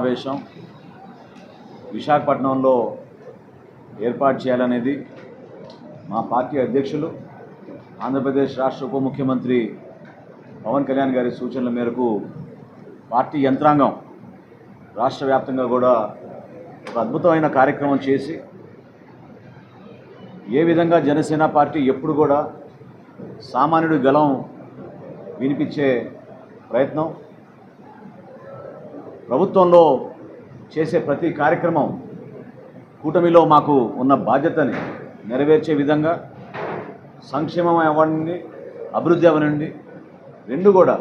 సమావేశం విశాఖపట్నంలో ఏర్పాటు చేయాలనేది మా పార్టీ అధ్యక్షులు ఆంధ్రప్రదేశ్ రాష్ట్ర ఉప ముఖ్యమంత్రి పవన్ కళ్యాణ్ గారి సూచనల మేరకు పార్టీ యంత్రాంగం రాష్ట్ర వ్యాప్తంగా కూడా ఒక అద్భుతమైన కార్యక్రమం చేసి ఏ విధంగా జనసేన పార్టీ ఎప్పుడు కూడా సామాన్యుడి గళం వినిపించే ప్రయత్నం, ప్రభుత్వంలో చేసే ప్రతి కార్యక్రమం కూటమిలో మాకు ఉన్న బాధ్యతని నెరవేర్చే విధంగా సంక్షేమం అవ్వనండి, అభివృద్ధి అవ్వనండి, రెండు కూడా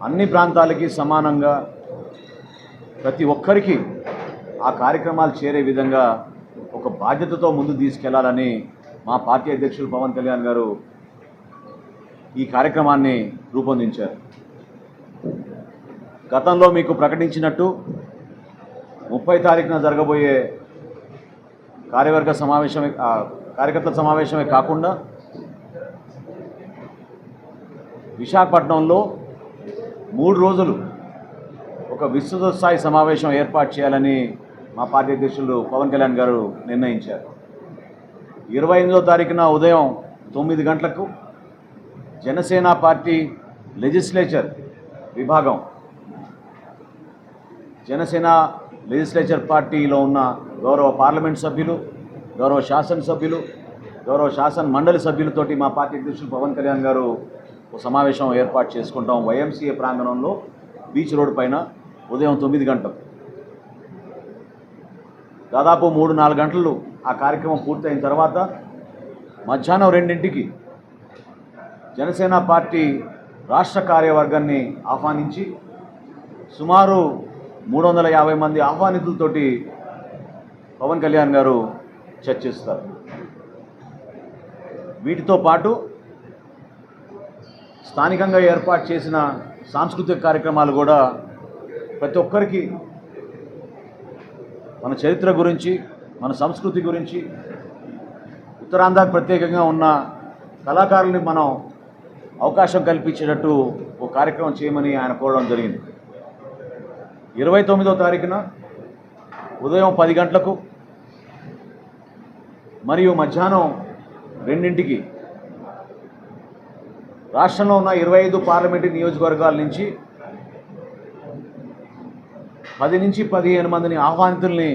అన్ని ప్రాంతాలకి సమానంగా ప్రతి ఒక్కరికి ఆ కార్యక్రమాలు చేరే విధంగా ఒక బాధ్యతతో ముందు తీసుకెళ్లాలని మా పార్టీ అధ్యక్షులు పవన్ కళ్యాణ్ గారు ఈ కార్యక్రమాన్ని రూపొందించారు. గతంలో మీకు ప్రకటించినట్టు 30 తారీఖున జరగబోయే కార్యవర్గ సమావేశమే కార్యకర్తల సమావేశమే కాకుండా విశాఖపట్నంలో 3 రోజులు ఒక విస్తృత స్థాయి సమావేశం ఏర్పాటు చేయాలని మా పార్టీ అధ్యక్షులు పవన్ కళ్యాణ్ గారు నిర్ణయించారు. 28వ తారీఖున ఉదయం 9 గంటలకు జనసేన పార్టీ లెజిస్లేచర్ విభాగం, జనసేన లెజిస్లేచర్ పార్టీలో ఉన్న గౌరవ పార్లమెంట్ సభ్యులు, గౌరవ శాసనసభ్యులు, గౌరవ శాసన మండలి సభ్యులతోటి మా పార్టీ అధ్యక్షులు పవన్ కళ్యాణ్ గారు ఒక సమావేశం ఏర్పాటు చేసుకుంటాం వైఎంసీఏ ప్రాంగణంలో బీచ్ రోడ్ పైన ఉదయం 9 గంటలకు. దాదాపు 3-4 గంటలు ఆ కార్యక్రమం పూర్తయిన తర్వాత మధ్యాహ్నం 2ంటికి జనసేన పార్టీ రాష్ట్ర కార్యవర్గాన్ని ఆహ్వానించి సుమారు 350 మంది ఆహ్వానితులతోటి పవన్ కళ్యాణ్ గారు చర్చిస్తారు. వీటితో పాటు స్థానికంగా ఏర్పాటు చేసిన సాంస్కృతిక కార్యక్రమాలు కూడా ప్రతి ఒక్కరికి మన చరిత్ర గురించి, మన సంస్కృతి గురించి, ఉత్తరాంధ్రకు ప్రత్యేకంగా ఉన్న కళాకారుల్ని మనం అవకాశం కల్పించేటట్టు ఒక కార్యక్రమం చేయమని ఆయన కోరడం జరిగింది. 29వ తారీఖున ఉదయం 10 గంటలకు మరియు మధ్యాహ్నం 2ంటికి రాష్ట్రంలో ఉన్న 25 పార్లమెంటు నియోజకవర్గాల నుంచి 10 నుంచి 15 మందిని ఆహ్వానితుల్ని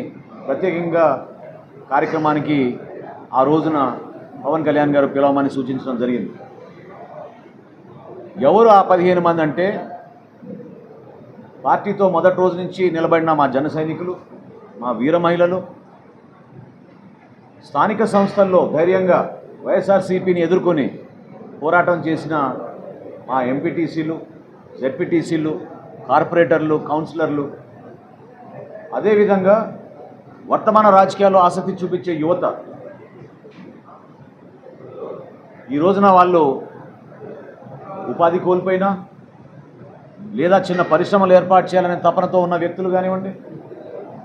ప్రత్యేకంగా కార్యక్రమానికి ఆ రోజున పవన్ కళ్యాణ్ గారు పిలవమని సూచించడం జరిగింది. ఎవరు ఆ 15 మంది అంటే పార్టీతో మొదటి రోజు నుంచి నిలబడిన మా జన సైనికులు, మా వీర మహిళలు, స్థానిక సంస్థల్లో ధైర్యంగా వైఎస్ఆర్సీపీని ఎదుర్కొని పోరాటం చేసిన మా ఎంపీటీసీలు, జెడ్పీటీసీలు, కార్పొరేటర్లు, కౌన్సిలర్లు, అదేవిధంగా వర్తమాన రాజకీయాల్లో ఆసక్తి చూపించే యువత. ఈ రోజున వాళ్ళు ఉపాధి కోల్పోయినా లేదా చిన్న పరిశ్రమలు ఏర్పాటు చేయాలనే తపనతో ఉన్న వ్యక్తులు కానివ్వండి,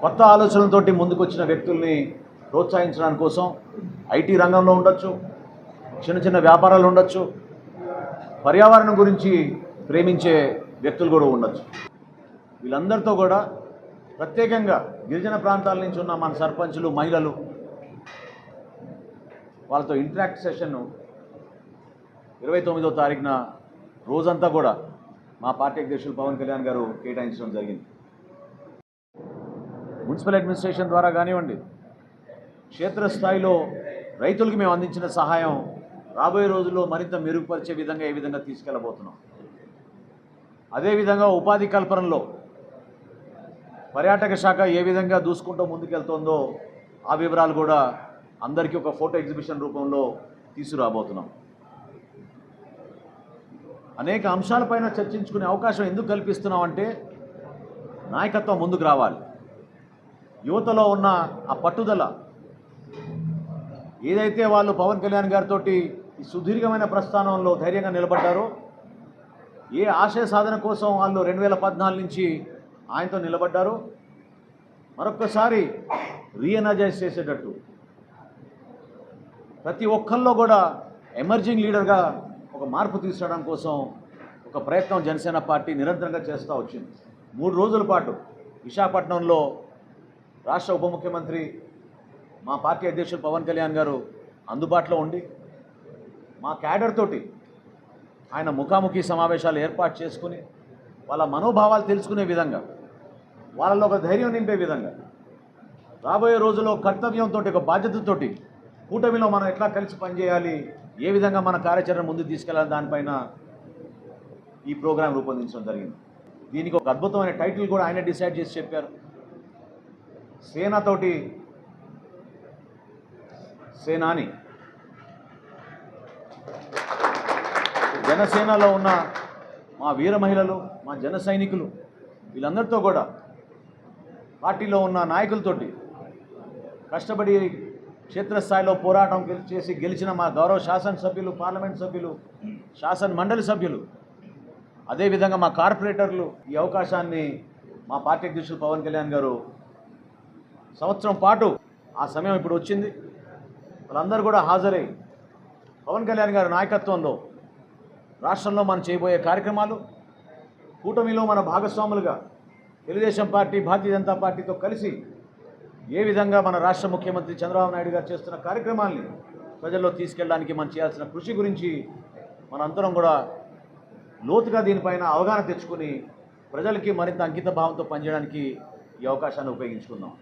కొత్త ఆలోచనలతోటి ముందుకొచ్చిన వ్యక్తుల్ని ప్రోత్సహించడానికి కోసం ఐటీ రంగంలో ఉండొచ్చు, చిన్న చిన్న వ్యాపారాలు ఉండొచ్చు, పర్యావరణం గురించి ప్రేమించే వ్యక్తులు కూడా ఉండొచ్చు. వీళ్ళందరితో కూడా ప్రత్యేకంగా గిరిజన ప్రాంతాల నుంచి ఉన్న మన సర్పంచులు, మహిళలు, వాళ్ళతో ఇంటరాక్ట్ సెషన్ 29వ తారీఖున రోజంతా కూడా మా పార్టీ అధ్యక్షులు పవన్ కళ్యాణ్ గారు కేటాయించడం జరిగింది. మున్సిపల్ అడ్మినిస్ట్రేషన్ ద్వారా కానివ్వండి, క్షేత్రస్థాయిలో రైతులకు మేము అందించిన సహాయం రాబోయే రోజుల్లో మరింత మెరుగుపరిచే విధంగా ఏ విధంగా తీసుకెళ్ళబోతున్నాం. అదేవిధంగా ఉపాధి కల్పనలో పర్యాటక శాఖ ఏ విధంగా దూసుకుంటూ ముందుకెళ్తుందో ఆ వివరాలు కూడా అందరికీ ఒక ఫోటో ఎగ్జిబిషన్ రూపంలో తీసుకురాబోతున్నాం. అనేక అంశాలపైన చర్చించుకునే అవకాశం ఎందుకు కల్పిస్తున్నామంటే నాయకత్వం ముందుకు రావాలి. యువతలో ఉన్న ఆ పట్టుదల ఏదైతే వాళ్ళు పవన్ కళ్యాణ్ గారితో ఈ సుదీర్ఘమైన ప్రస్థానంలో ధైర్యంగా నిలబడ్డారో, ఏ ఆశయ సాధన కోసం వాళ్ళు 2014 నుంచి ఆయనతో నిలబడ్డారో మరొక్కసారి రీఎనర్జైజ్ చేసేటట్టు ప్రతి ఒక్కరిలో కూడా ఎమర్జింగ్ లీడర్గా ఒక మార్పు తీసుకురావడం కోసం ఒక ప్రయత్నం జనసేన పార్టీ నిరంతరంగా చేస్తూ వచ్చింది. 3 రోజుల పాటు విశాఖపట్నంలో రాష్ట్ర ఉప ముఖ్యమంత్రి మా పార్టీ అధ్యక్షులు పవన్ కళ్యాణ్ గారు అందుబాటులో ఉండి మా క్యాడర్ తోటి ఆయన ముఖాముఖి సమావేశాలు ఏర్పాటు చేసుకుని వాళ్ళ మనోభావాలు తెలుసుకునే విధంగా, వాళ్ళలో ఒక ధైర్యం నింపే విధంగా, రాబోయే రోజుల్లో కర్తవ్యంతో, ఒక బాధ్యతతోటి కూటమిలో మనం ఎట్లా కలిసి పనిచేయాలి, ఏ విధంగా మన కార్యాచరణ ముందుకు తీసుకెళ్ళాలి, దానిపైన ఈ ప్రోగ్రాం రూపొందించడం జరిగింది. దీనికి ఒక అద్భుతమైన టైటిల్ కూడా ఆయన డిసైడ్ చేసి చెప్పారు. సేనతోటి సేనాని. జనసేనలో ఉన్న మా వీర మహిళలు, మా జన సైనికులు, వీళ్ళందరితో కూడా పార్టీలో ఉన్న నాయకులతోటి కష్టపడి క్షేత్రస్థాయిలో పోరాటం చేసి గెలిచిన మా గౌరవ శాసనసభ్యులు, పార్లమెంట్ సభ్యులు, శాసన మండలి సభ్యులు, అదేవిధంగా మా కార్పొరేటర్లు ఈ అవకాశాన్ని మా పార్టీ అధ్యక్షులు పవన్ కళ్యాణ్ గారు సంవత్సరం పాటు, ఆ సమయం ఇప్పుడు వచ్చింది, వాళ్ళందరూ కూడా హాజరై పవన్ కళ్యాణ్ గారి నాయకత్వంలో రాష్ట్రంలో మనం చేయబోయే కార్యక్రమాలు, కూటమిలో మన భాగస్వాములుగా తెలుగుదేశం పార్టీ, భారతీయ జనతా పార్టీతో కలిసి ఏ విధంగా మన రాష్ట్ర ముఖ్యమంత్రి చంద్రబాబు నాయుడు గారు చేస్తున్న కార్యక్రమాల్ని ప్రజల్లో తీసుకెళ్ళడానికి మనం చేయాల్సిన కృషి గురించి మనందరం కూడా లోతుగా దీనిపైన అవగాహన తెచ్చుకుని ప్రజలకి మరింత అంకిత భావంతో పనిచేయడానికి ఈ అవకాశాన్ని ఉపయోగించుకుందాం.